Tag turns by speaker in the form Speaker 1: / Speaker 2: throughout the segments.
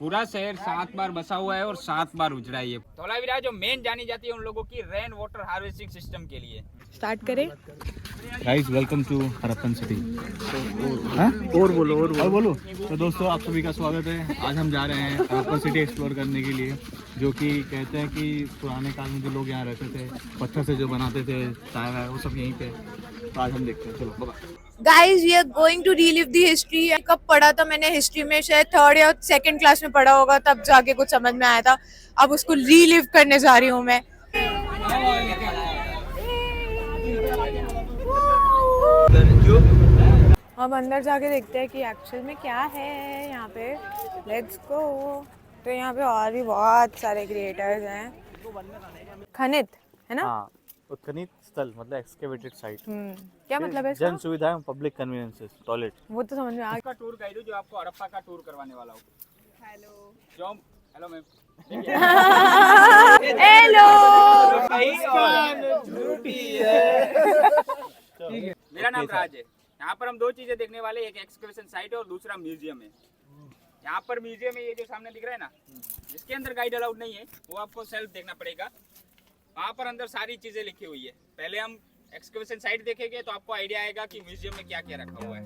Speaker 1: पूरा शहर 7 बार बसा हुआ है और 7 बार उजड़ा है। ये धोलावीरा जो मेन जानी जाती है उन लोगों की रेन वाटर हार्वेस्टिंग सिस्टम के लिए।
Speaker 2: स्टार्ट करें।
Speaker 3: Guys welcome to Harappan city. और बोलो। तो दोस्तों आप सभी का स्वागत है। आज हम जा रहे हैं हड़प्पन सिटी एक्सप्लोर करने के लिए, जो कि कहते हैं कि पुराने काल में जो लोग यहाँ रहते थे, पत्थर से जो बनाते थे चाय वो सब यहीं पे। तो आज हम देखते हैं, चलो bye.
Speaker 2: Guys we are going to relive the history. कब पढ़ा था मैंने हिस्ट्री में, शायद 3rd या 2nd क्लास में पढ़ा होगा, तब जाके कुछ समझ में आया था। अब उसको रीलिव करने जा रही हूँ मैं। अब अंदर जाके देखते हैं कि एक्चुअल में क्या है यहाँ पे। Let's go. तो यहाँ पे और भी बहुत सारे क्रिएटर्स हैं। खनित है ना?
Speaker 3: हाँ, उत्खनित स्थल मतलब एक्सकेवेटेड साइट।
Speaker 2: क्या मतलब है इसका?
Speaker 3: जन सुविधाएं, पब्लिक कन्वीनियंसेस, टॉयलेट।
Speaker 2: वो तो समझ में आ गया।
Speaker 1: का टूर गाइड हूँ जो आपको हड़प्पा का टूर करवाने वाला हूँ। Hello ma'am.
Speaker 2: हेलो।
Speaker 1: मेरा नाम राज है। यहाँ पर हम 2 चीजें देखने वाले, एक एक्सकवेशन साइट है और दूसरा म्यूजियम है। यहाँ पर म्यूजियम है, ये जो सामने दिख रहा है ना, जिसके अंदर गाइड अलाउड नहीं है, वो आपको सेल्फ देखना पड़ेगा। वहाँ पर अंदर सारी चीजें लिखी हुई है। पहले हम एक्सकवेशन साइट देखेंगे तो आपको आइडिया आएगा कि म्यूजियम में क्या क्या रखा हुआ है।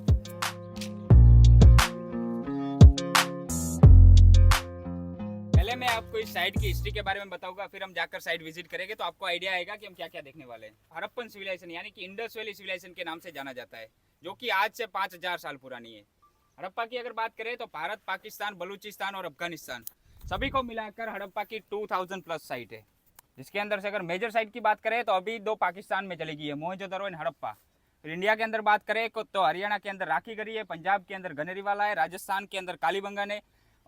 Speaker 1: पहले मैं आपको इस साइट की हिस्ट्री के बारे में बताऊंगा, फिर हम जाकर साइट विजिट करेंगे तो आपको आइडिया आएगा कि हम क्या क्या देखने वाले हैं। हड़प्पन सिविलाइजेशन यानी कि इंडस वैली सिविलाइजेशन के नाम से जाना जाता है, जो कि आज से 5000 साल पुरानी है। हड़प्पा की अगर बात करें तो भारत, पाकिस्तान, बलूचिस्तान और अफगानिस्तान सभी को मिलाकर हड़प्पा की 2000 प्लस साइट है। जिसके अंदर से अगर मेजर साइट की बात करें तो अभी 2 पाकिस्तान में चली गई है, मोहनजोदड़ो एंड हड़प्पा। फिर इंडिया के अंदर बात करें तो हरियाणा के अंदर राखीगढ़ी है, पंजाब के अंदर गनेरीवाला है, राजस्थान के अंदर कालीबंगन है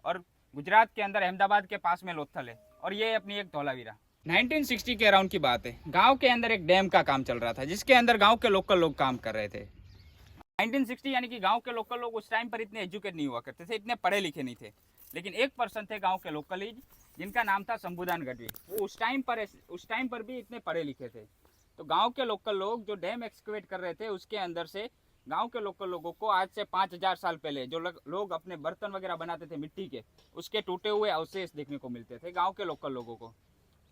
Speaker 1: और गुजरात के अंदर अहमदाबाद के पास में लोथल है। और ये अपनी एक धोलावीरा। 1960 के अराउंड की बात है। गांव के अंदर एक डैम का काम चल रहा था, जिसके अंदर गांव के लोकल लोग काम कर रहे थे। 1960 यानी कि गांव के लोकल लोग उस टाइम पर इतने एजुकेट नहीं हुआ करते थे, इतने पढ़े लिखे नहीं थे। लेकिन एक पर्सन थे गांव के लोकल ही, जिनका नाम था शंभुदान गढ़वी। वो उस टाइम पर भी इतने पढ़े लिखे थे। तो गांव के लोकल लोग जो डैम एक्सकेवेट कर रहे थे, उसके अंदर से गांव के लोकल लोगों को आज से 5000 साल पहले जो लोग अपने बर्तन वगैरह बनाते थे मिट्टी के, उसके टूटे हुए अवशेष देखने को मिलते थे गांव के लोकल लोगों को।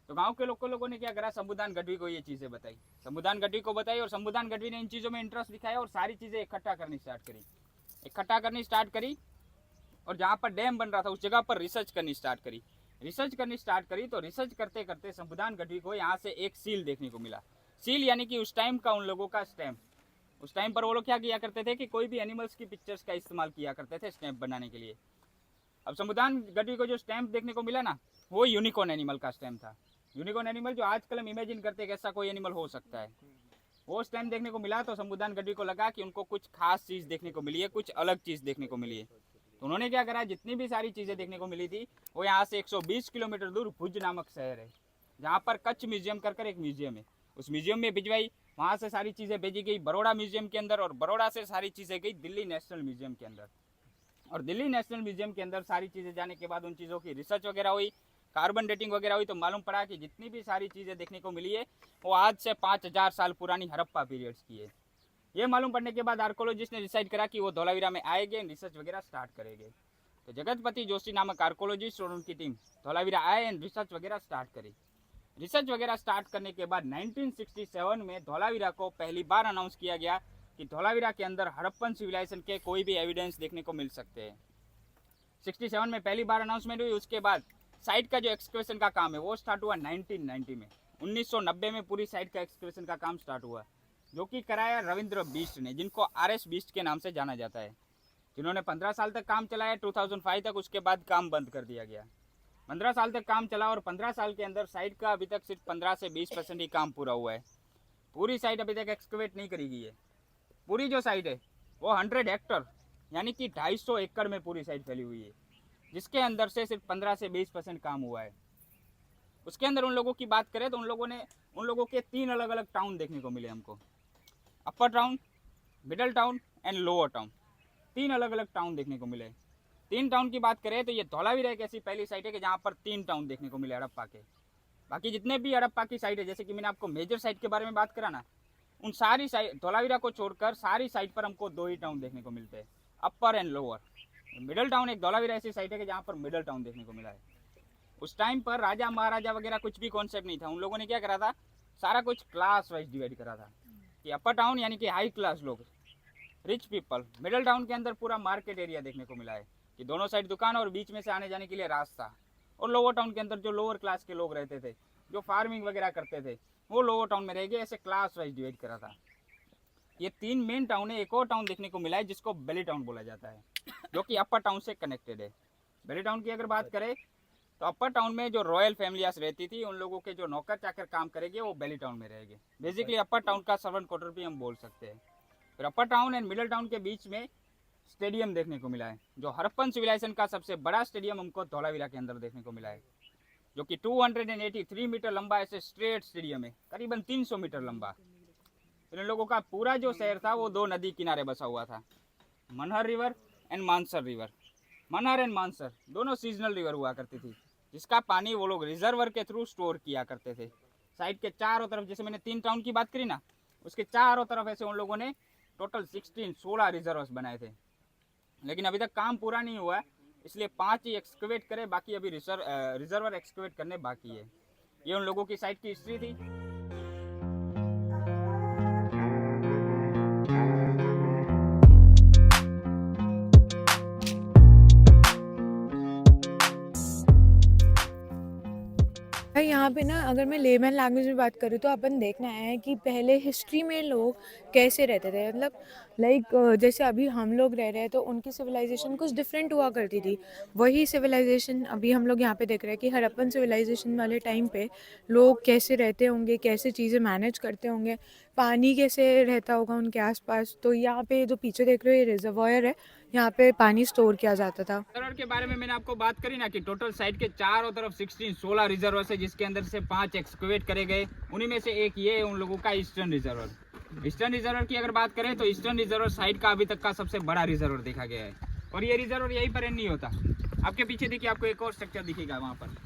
Speaker 1: तो गांव के लोकल लोगों ने क्या करा, शंभुदान गढ़वी को ये चीज़ें बताई, शंभुदान गढ़वी को बताई, और शंभुदान गढ़वी ने इन चीज़ों में इंटरेस्ट दिखाया और सारी चीज़ें इकट्ठा करनी स्टार्ट करी। और जहाँ पर डैम बन रहा था उस जगह पर रिसर्च करनी स्टार्ट करी। तो रिसर्च करते करते शंभुदान गढ़वी को यहाँ से एक सील देखने को मिला। सील यानी कि उस टाइम का उन लोगों का स्टैम्प। उस टाइम पर वो लोग क्या किया करते थे कि कोई भी एनिमल्स की पिक्चर्स का इस्तेमाल किया करते थे स्टैम्प बनाने के लिए। अब शंभुदान गढ़वी को जो स्टैम्प देखने को मिला ना, वो यूनिकॉर्न एनिमल का स्टैम्प था। यूनिकॉर्न एनिमल जो आजकल हम इमेजिन करते हैं कि ऐसा कोई एनिमल हो सकता है, वो स्टैम्प देखने को मिला। तो शंभुदान गढ़वी को लगा कि उनको कुछ खास चीज़ देखने को मिली है, कुछ अलग चीज़ देखने को मिली है। तो उन्होंने क्या करा, जितनी भी सारी चीज़ें देखने को मिली थी, वो यहाँ से 120 किलोमीटर दूर भुज नामक शहर है, जहाँ पर कच्छ म्यूजियम कर एक म्यूजियम है, उस म्यूजियम में भिजवाई। वहाँ से सारी चीज़ें भेजी गई बड़ौदा म्यूजियम के अंदर, और बड़ौदा से सारी चीज़ें गई दिल्ली नेशनल म्यूजियम के अंदर। और दिल्ली नेशनल म्यूजियम के अंदर सारी चीज़ें जाने के बाद उन चीज़ों की रिसर्च वगैरह हुई, कार्बन डेटिंग वगैरह हुई, तो मालूम पड़ा कि जितनी भी सारी चीज़ें देखने को मिली है वो आज से 5000 साल पुरानी हड़प्पा पीरियड्स की है। ये मालूम पड़ने के बाद आर्कोलॉजिस्ट ने डिसाइड करा कि वो धोलावीरा में आएंगे, रिसर्च वगैरह स्टार्ट करेंगे। तो जगतपति जोशी नामक आर्कोलॉजिस्ट और उनकी टीम धोलावीरा आए एंड रिसर्च वगैरह स्टार्ट करी। रिसर्च वगैरह स्टार्ट करने के बाद 1967 में धोलावीरा को पहली बार अनाउंस किया गया कि धोलावीरा के अंदर हड़प्पन सिविलाइजेशन के कोई भी एविडेंस देखने को मिल सकते हैं। 67 में पहली बार अनाउंसमेंट हुई। उसके बाद साइट का जो एक्सकवेशन का काम है वो स्टार्ट हुआ 1990 में। 1990 में पूरी साइट का एक्सकवेशन का काम स्टार्ट हुआ, जो कि कराया रविंद्र बिष्ट ने, जिनको RS बिष्ट के नाम से जाना जाता है, जिन्होंने 15 साल तक काम चलाया 2005 तक। उसके बाद काम बंद कर दिया गया। 15 साल तक काम चला और 15 साल के अंदर साइट का अभी तक सिर्फ 15 से 20% ही काम पूरा हुआ है। पूरी साइट अभी तक एक्सकवेट नहीं करी गई है। पूरी जो साइट है वो 100 हेक्टर यानी कि 250 एकड़ में पूरी साइट फैली हुई है, जिसके अंदर से सिर्फ 15 से 20% काम हुआ है। उसके अंदर उन लोगों की बात करें तो उन लोगों के 3 अलग अलग टाउन देखने को मिले हमको। Upper town, middle town and lower town, 3 अलग अलग टाउन देखने को मिले। 3 टाउन की बात करें तो ये धोलावीरा एक ऐसी पहली साइट है कि जहाँ पर 3 टाउन देखने को मिले हड़प्पा के। बाकी जितने भी हड़प्पा की साइट है, जैसे कि मैंने आपको मेजर साइट के बारे में बात करा ना, उन सारी साइट धोलावीरा को छोड़कर सारी साइट पर हमको 2 ही टाउन देखने को मिलते हैं, अपर एंड लोअर। मिडल टाउन एक धौलावीरा ऐसी साइट है कि जहाँ पर मिडल टाउन देखने को मिला है। उस टाइम पर राजा महाराजा वगैरह कुछ भी कॉन्सेप्ट नहीं था। उन लोगों ने क्या करा था, सारा कुछ क्लास वाइज डिवाइड करा था कि अपर टाउन यानी कि हाई क्लास लोग, रिच पीपल, मिडल टाउन के अंदर पूरा मार्केट एरिया देखने को मिला है कि दोनों साइड दुकान और बीच में से आने जाने के लिए रास्ता, और लोअर टाउन के अंदर जो लोअर क्लास के लोग रहते थे, जो फार्मिंग वगैरह करते थे, वो लोअर टाउन में रह गए। ऐसे क्लास वाइज डिवाइड करा था। ये 3 मेन टाउन है। एक और टाउन देखने को मिला है जिसको बेली टाउन बोला जाता है, जो कि अपर टाउन से कनेक्टेड है। बेली टाउन की अगर बात करें तो अपर टाउन में जो रॉयल फैमिलीज रहती थी, उन लोगों के जो नौकर चाकर काम करेंगे वो बेली टाउन में रहेंगे। बेसिकली अपर टाउन का सर्वेंट क्वार्टर भी हम बोल सकते हैं। फिर अपर टाउन एंड मिडिल टाउन के बीच में स्टेडियम देखने को मिला है, जो हड़प्पन सिविलाइजेशन का सबसे बड़ा स्टेडियम हमको धौलावीरा के अंदर देखने को मिला है, जो कि 283 मीटर लंबा ऐसे स्ट्रेट स्टेडियम है, करीबन 300 मीटर लंबा। इन लोगों का पूरा जो शहर था वो 2 नदी किनारे बसा हुआ था, Manhar river and Mansar river. Manhar and Mansar दोनों सीजनल रिवर हुआ करती थी, जिसका पानी वो लोग रिजर्वर के थ्रू स्टोर किया करते थे। साइड के चारों तरफ, जैसे मैंने 3 टाउन की बात करी ना, उसके चारों तरफ ऐसे उन लोगों ने टोटल 16 रिजर्वर्स बनाए थे। लेकिन अभी तक काम पूरा नहीं हुआ है, इसलिए 5 ही एक्सकवेट करे, बाकी अभी रिजर्वर एक्सकवेट करने बाकी है। ये उन लोगों की साइड की हिस्ट्री थी।
Speaker 2: यहाँ पे ना अगर मैं लेमैन लैंग्वेज में बात करूँ तो अपन देखना है कि पहले हिस्ट्री में लोग कैसे रहते थे। मतलब लाइक जैसे अभी हम लोग रह रहे हैं तो उनकी सिविलाइजेशन कुछ डिफरेंट हुआ करती थी। वही सिविलाइजेशन अभी हम लोग यहाँ पे देख रहे हैं कि हड़प्पन सिविलाइजेशन वाले टाइम पे लोग कैसे रहते होंगे, कैसे चीज़ें मैनेज करते होंगे, पानी कैसे रहता होगा उनके आसपास। तो यहाँ पे जो पीछे देख रहे हो ये रिजर्वायर है, यहाँ पे पानी स्टोर किया जाता था।
Speaker 1: रिजर्वर के बारे में मैंने आपको बात करी ना कि टोटल साइड के चारों तरफ 16 रिजर्वर है, जिसके अंदर से 5 एक्सकवेट करे गए। उन्हीं में से एक ये उन लोगों का ईस्टर्न रिजर्वर। ईस्टर्न रिजर्वर की अगर बात करें तो ईस्टर्न रिजर्वर साइड का अभी तक का सबसे बड़ा रिजर्वर देखा गया है, और ये रिजर्वर यहीं पर नहीं होता। आपके पीछे देखिए, आपको एक और स्ट्रक्चर दिखेगा वहाँ पर।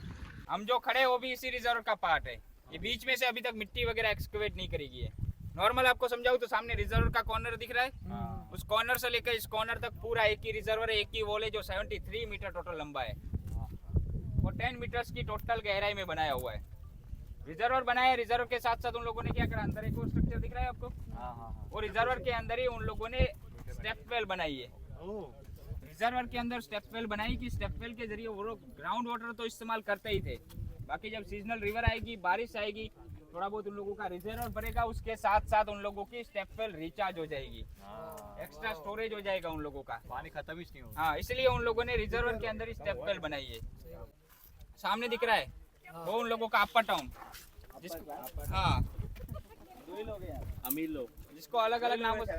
Speaker 1: हम जो खड़े वो भी इसी रिजर्वर का पार्ट है। ये बीच में से अभी तक मिट्टी वगैरह एक्सकवेट नहीं करी गई है। नॉर्मल आपको समझाऊं तो सामने रिजर्वर का कॉर्नर दिख रहा है, उस कॉर्नर से लेकर इस कॉर्नर तक पूरा एक ही रिजर्वर है, एक ही वॉल है, जो 73 मीटर टोटल लंबा है और 10 मीटर्स की टोटल गहराई में बनाया हुआ है। रिजर्वर बनाया, रिजर्वर के साथ साथ उन लोगों ने क्या करा, अंदर एक और स्ट्रक्चर दिख रहा है आपको, और रिजर्वर के अंदर ही उन लोगों ने स्टेप वेल बनाई है। रिजर्वर के अंदर स्टेप वेल बनाई कि स्टेप वेल के जरिए वो लोग ग्राउंड वाटर तो इस्तेमाल करते ही थे, बाकी जब सीजनल रिवर आएगी, बारिश आएगी, थोड़ा बहुत उन लोगों का रिजर्वर भरेगा, उसके साथ साथ उन लोगों की स्टेप वेल रिचार्ज हो जाएगी, एक्स्ट्रा स्टोरेज हो जाएगा उन लोगों का,
Speaker 3: पानी खत्म ही नहीं होगा।
Speaker 1: हाँ, इसलिए उन लोगों ने रिजर्वर के अंदर ही स्टेप वेल बनाई है। सामने दिख रहा है वो उन लोगों का अपर टाउन, हाँ,
Speaker 3: अमीर लोग
Speaker 1: जिसको अलग अलग नामों से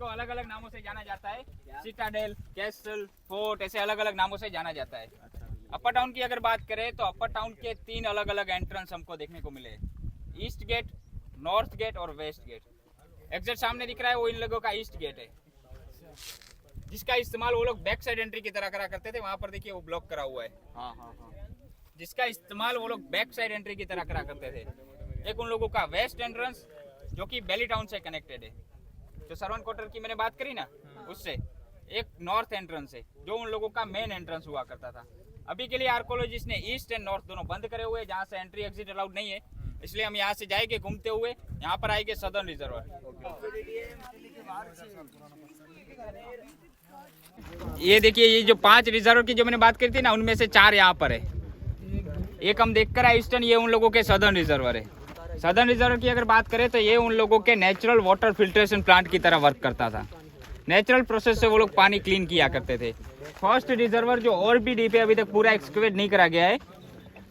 Speaker 1: अलग अलग नामों से जाना जाता है, सिटाडेल, कैसल, फोर्ट, ऐसे अलग अलग नामों से जाना जाता है। अपर टाउन की अगर बात करें तो अपर टाउन के 3 अलग अलग एंट्रेंस हमको देखने को मिले, ईस्ट गेट, नॉर्थ गेट और वेस्ट गेट। एग्जैक्ट सामने दिख रहा है वो इन लोगों का ईस्ट गेट है, जिसका इस्तेमाल वो लोग बैक साइड एंट्री की तरह करा करते थे। वहां पर देखिए वो ब्लॉक करा हुआ है, जिसका इस्तेमाल वो लोग बैक साइड एंट्री की तरह करा करते थे। एक उन लोगों का वेस्ट एंट्रेंस जो कि बेली टाउन से कनेक्टेड है, जो सर्वेंट क्वार्टर की मैंने बात करी ना, उससे एक नॉर्थ एंट्रेंस है जो उन लोगों का मेन एंट्रेंस हुआ करता था। अभी के लिए आर्कोलॉजिस्ट ने ईस्ट एंड नॉर्थ दोनों बंद करे हुए, जहाँ से एंट्री एग्जिट अलाउड नहीं है, इसलिए हम यहाँ से जाएंगे घूमते हुए, यहाँ पर आएंगे सदर्न रिजर्वर। ये देखिए, ये जो 5 रिजर्वर की जो मैंने बात करी थी ना, उनमें से 4 यहाँ पर है। एक हम देख कर आए ईस्टर्न, ये उन लोगों के सदर्न रिजर्वर है। सदर्न रिजर्वर की अगर बात करें तो ये उन लोगों के नेचुरल वाटर फिल्ट्रेशन प्लांट की तरह वर्क करता था। नेचुरल प्रोसेस से वो लोग पानी क्लीन किया करते थे। फर्स्ट रिजर्वर जो और भी डीप है, अभी तक पूरा एक्सकवेट नहीं करा गया है।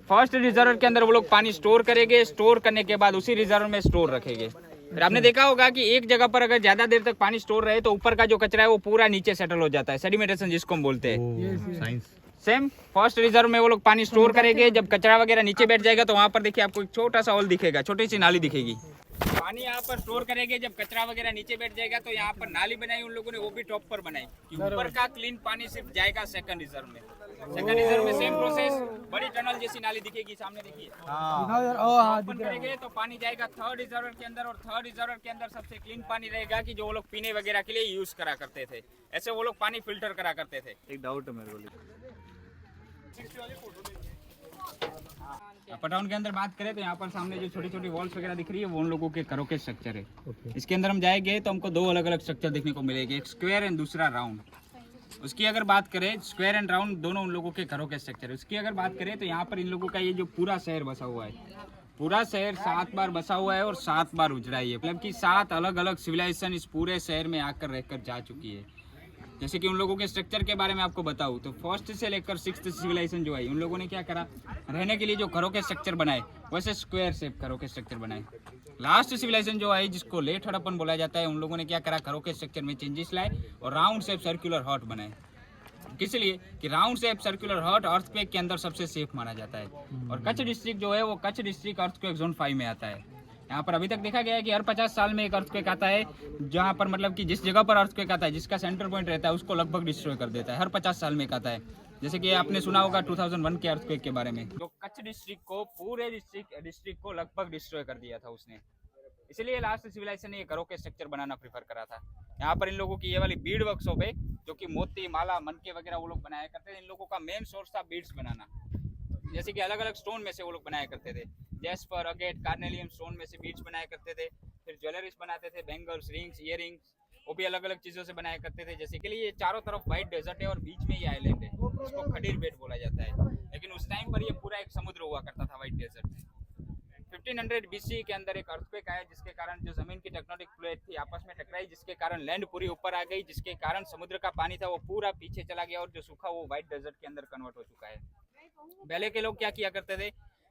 Speaker 1: फर्स्ट रिजर्वर के अंदर वो लोग पानी स्टोर करेंगे, स्टोर करने के बाद उसी रिजर्वर में स्टोर रखेंगे। फिर आपने देखा होगा कि एक जगह पर अगर ज्यादा देर तक पानी स्टोर रहे तो ऊपर का जो कचरा है वो पूरा नीचे सेटल हो जाता है, सेडिमेंटेशन जिसको हम बोलते हैं। सेम फर्स्ट रिजर्व में वो लोग पानी स्टोर करेंगे, जब कचरा वगैरह नीचे बैठ जाएगा तो वहाँ पर देखिए आपको एक छोटा सा होल दिखेगा, छोटी सी नाली दिखेगी। पानी यहाँ पर स्टोर करेंगे, जब कचरा वगैरह नीचे बैठ जाएगा तो यहाँ पर नाली बनाई उन लोगों ने, वो भी टॉप पर बनाई कि ऊपर का क्लीन पानी सिर्फ जाएगा सेकंड रिजर्व में। सेकंड रिजर्व में सेम प्रोसेस, बड़ी टनल जैसी नाली दिखेगी सामने, देखिए। ओपन करेंगे तो पानी जाएगा थर्ड रिजर्वर के अंदर, और थर्ड रिजर्वर के अंदर सबसे क्लीन पानी रहेगा कि जो वो लोग पीने वगैरह के लिए यूज करा करते थे। ऐसे वो लोग पानी फिल्टर करा करते थे।
Speaker 3: एक डाउट है मेरे को।
Speaker 1: अपर टाउन के अंदर बात करें तो यहाँ पर सामने जो छोटी छोटी वॉल्स वगैरह दिख रही है वो उन लोगों के घरों के स्ट्रक्चर है। इसके अंदर हम जाएंगे तो हमको दो अलग अलग स्ट्रक्चर देखने को मिलेगी, एक स्क्वायर एंड दूसरा राउंड। उसकी अगर बात करें, स्क्वायर एंड राउंड दोनों उन लोगों के घरों के स्ट्रक्चर है। उसकी अगर बात करें तो यहाँ पर इन लोगों का ये जो पूरा शहर बसा हुआ है, पूरा शहर 7 बार बसा हुआ है और 7 बार उजड़ा है। मतलब कि 7 अलग अलग सिविलाइजेशन इस पूरे शहर में आकर रहकर जा चुकी है। जैसे कि उन लोगों के स्ट्रक्चर के बारे में आपको बताऊँ तो फर्स्ट से लेकर 6th सिविलाइजेशन जो है, उन लोगों ने क्या करा, रहने के लिए जो घरों के स्ट्रक्चर बनाए वैसे स्क्वायर शेप घरों के स्ट्रक्चर बनाए। लास्ट सिविलाइजेशन जो है जिसको लेट हड़प्पन बोला जाता है, उन लोगों ने क्या करा, घरों के स्ट्रक्चर में चेंजेस लाए और राउंड शेप सर्कुलर हट बनाए। किस लिए कि राउंड शेप सर्कुलर हट अर्थक्वेक के अंदर सबसे सेफ माना जाता है। और कच्छ डिस्ट्रिक्ट जो है वो कच्छ डिस्ट्रिक्ट अर्थक्वेक जोन 5 में आता है। यहाँ पर अभी तक देखा गया है कि हर 50 साल में एक अर्थक्वेक आता है, जहाँ पर मतलब कि जिस जगह पर अर्थक्वेक आता है जिसका सेंटर पॉइंट रहता है उसको लगभग डिस्ट्रॉय कर देता है। हर 50 साल में एक आता है। जैसे कि आपने सुना होगा 2001 के अर्थक्वेक के बारे में, जो कच्छ डिस्ट्रिक्ट को, पूरे डिस्ट्रिक्ट को लगभग डिस्ट्रॉय कर दिया था उसने। इसलिए लास्ट सिविलाइजेशन ने ये घरों के स्ट्रक्चर बनाना प्रेफर करा था। यहाँ पर इन लोगों की ये वाली बीड वर्कशॉप है जो कि मोती, माला, मनके वगैरह वो लोग बनाया करते थे। इन लोगों का मेन सोर्स था बीड्स बनाना। जैसे कि अलग अलग स्टोन में से वो लोग बनाया करते थे, जैस्पर, अगेट, कार्नेलियम स्टोन में से बीड्स बनाया करते थे। फिर ज्वेलरीज बनाते थे, बैंगल्स, रिंग्स, ईयरिंग्स, वो भी अलग अलग चीज़ों से बनाया करते थे। जैसे के लिए ये चारों तरफ व्हाइट डेजर्ट है और बीच में ये आइलैंड है, इसको खडीर बेट बोला जाता है। लेकिन उस टाइम पर ये पूरा एक समुद्र हुआ करता था व्हाइट डेजर्ट में। 1500 BC के अंदर एक अर्थक्वेक आया जिसके कारण जो जमीन की टेक्टोनिक प्लेट थी आपस में टकराई, जिसके कारण लैंड पूरी ऊपर आ गई, जिसके कारण समुद्र का पानी था वो पूरा पीछे चला गया और जो सूखा वो व्हाइट डेजर्ट के अंदर कन्वर्ट हो चुका है। पहले के लोग क्या किया करते थे,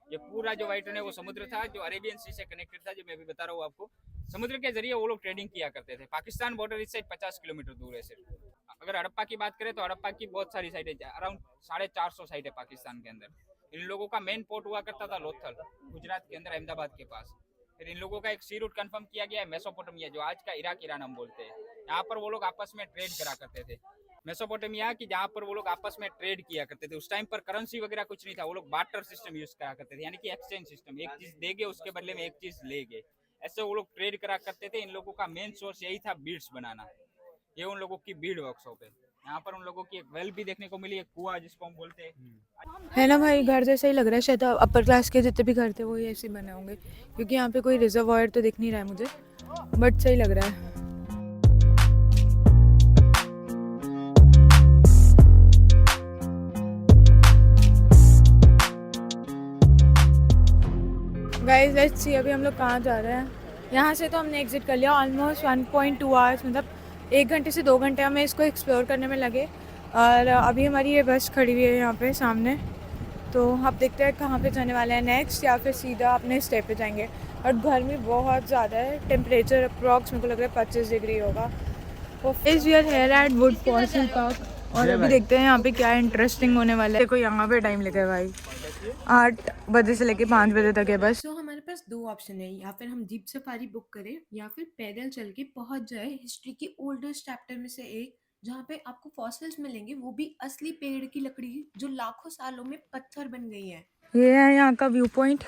Speaker 1: ये पूरा जो व्हाइट है वो समुद्र था जो अरेबियन सी से कनेक्टेड था, जो मैं अभी बता रहा हूँ आपको। समुद्र के जरिए वो लोग ट्रेडिंग किया करते थे। पाकिस्तान बॉर्डर इस साइड 50 किलोमीटर दूर है सिर्फ। अगर हड़प्पा की बात करें तो हड़प्पा की बहुत सारी साइट है, अराउंड 450 साइट है पाकिस्तान के अंदर। इन लोगों का मेन पोर्ट हुआ करता था लोथल, गुजरात के अंदर, अहमदाबाद के पास। फिर इन लोगों का एक सी रूट कंफर्म किया गया है मेसोपोटामिया, जो आज का इराक ईरान हम बोलते हैं। यहाँ पर वो लोग आपस में ट्रेड करा करते थे। मेसोपोटामिया की जहाँ पर वो लोग आपस में ट्रेड किया करते थे। उस टाइम पर करेंसी वगैरह कुछ नहीं था, वो लोग बार्टर सिस्टम यूज करा करते थे, यानी कि एक्सचेंज सिस्टम। एक चीज देंगे उसके बदले में एक चीज लेंगे, ऐसे वो लोग ट्रेड करा करते थे। इन लोगों का मेन सोर्स यही था बीड्स बनाना। ये उन लोगों की बीड वर्कशॉप है। यहाँ पर उन लोगों की एक वेल भी देखने को मिली, एक कुआं जिसको हम बोलते हैं।
Speaker 2: है ना भाई, घर जैसा ही लग रहा है। शायद अपर क्लास के जितने भी घर थे वो ही ऐसे बने होंगे, क्योंकि यहाँ पे कोई रिजर्वायर तो दिख नहीं रहा है मुझे, बट सही लग रहा है। गाइस लेट्स सी अभी हम लोग कहाँ जा रहे हैं। यहाँ से तो हमने एग्जिट कर लिया। ऑलमोस्ट 1.2 आवर्स, मतलब 1 घंटे से 2 घंटे हमें इसको एक्सप्लोर करने में लगे। और अभी हमारी ये बस खड़ी हुई है यहाँ पे सामने, तो अब देखते हैं कहाँ पे जाने वाले हैं नेक्स्ट, या फिर सीधा अपने स्टे पे जाएंगे। और गर्मी बहुत ज़्यादा है, टेम्परेचर अप्रॉक्स मेरे को लग रहा है 25 डिग्री होगा। इस we are here at Wood Fossil Park, और अभी देखते हैं यहाँ पे क्या इंटरेस्टिंग होने वाला है। देखो यहाँ पे टाइम लगा है भाई, 8 बजे से लेके 5 बजे तक है बस।
Speaker 4: तो हमारे पास 2 ऑप्शन है, या फिर हम जीप सफारी बुक करें या फिर पैदल चल के पहुंच जाए हिस्ट्री की ओल्डेस्ट चैप्टर में से एक, जहाँ पे आपको फॉसिल्स मिलेंगे, वो भी असली पेड़ की लकड़ी जो लाखों सालों में पत्थर बन गई है।
Speaker 2: ये है यहाँ का व्यू पॉइंट,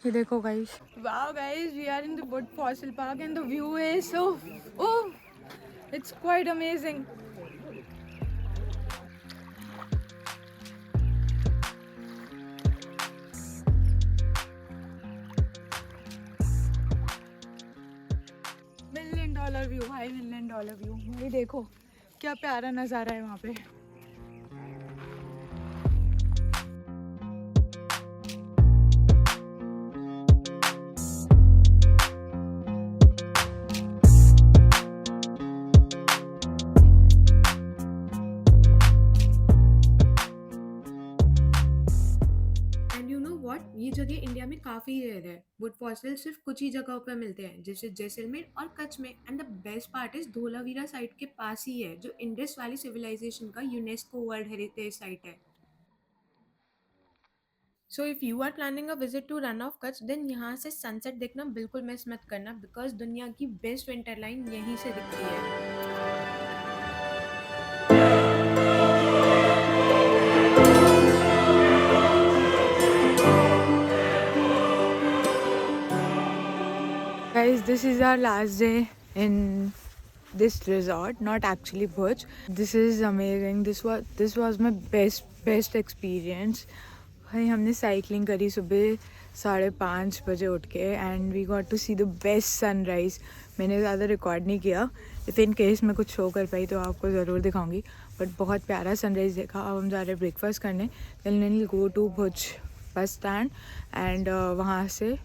Speaker 2: ये देखो guys. Wow guys, we are in the Wood Fossil Park and the view is so, oh it's quite amazing. $1 million view भाई, $1 मिलियन व्यू। ये देखो क्या प्यारा नज़ारा है वहाँ पे।
Speaker 4: ये जगह इंडिया में काफ़ी रेयर है। वुड फॉसिल सिर्फ कुछ ही जगहों पर मिलते हैं, जैसे जैसलमेर और कच्छ में। And the best part is Dholavira site के पास ही है, जो इंडस वैली सिविलाइजेशन का यूनेस्को वर्ल्ड हेरिटेज साइट है। So if you are planning a visit to Rann of Kutch, then यहाँ से सनसेट देखना बिल्कुल मिस मत करना, बिकॉज दुनिया की बेस्ट विंटर लाइन यहीं से दिखती है।
Speaker 2: this is our last day in this resort, not actually Bhuj. This is amazing. This was my best experience. भाई हमने साइकिलिंग करी सुबह 5:30 बजे उठ के and we got to see the best sunrise. मैंने ज़्यादा रिकॉर्ड नहीं किया, इफ़ इन केस मैं कुछ शो कर पाई तो आपको ज़रूर दिखाऊंगी. बट बहुत प्यारा सनराइज़ देखा. अब हम जा रहे हैं ब्रेकफास्ट करने. Then will go to Bhuj bus stand and वहाँ से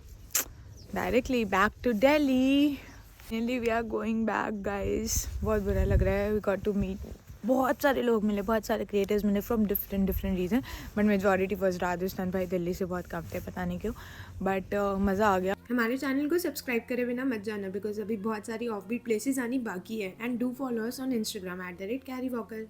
Speaker 2: directly back to Delhi. Finally we are going back guys. बहुत बुरा लग रहा है. वी गॉट टू मीट बहुत सारे लोग मिले, बहुत सारे क्रिएटर्स मिले from different region. But majority was Rajasthan. भाई दिल्ली से बहुत कम थे, पता नहीं क्यों, बट मज़ा आ गया.
Speaker 4: हमारे चैनल को सब्सक्राइब करे बिना मत जाना बिकॉज अभी बहुत सारी ऑफ बीट प्लेसेस आनी बाकी है. And do follow us on Instagram @carrywalker.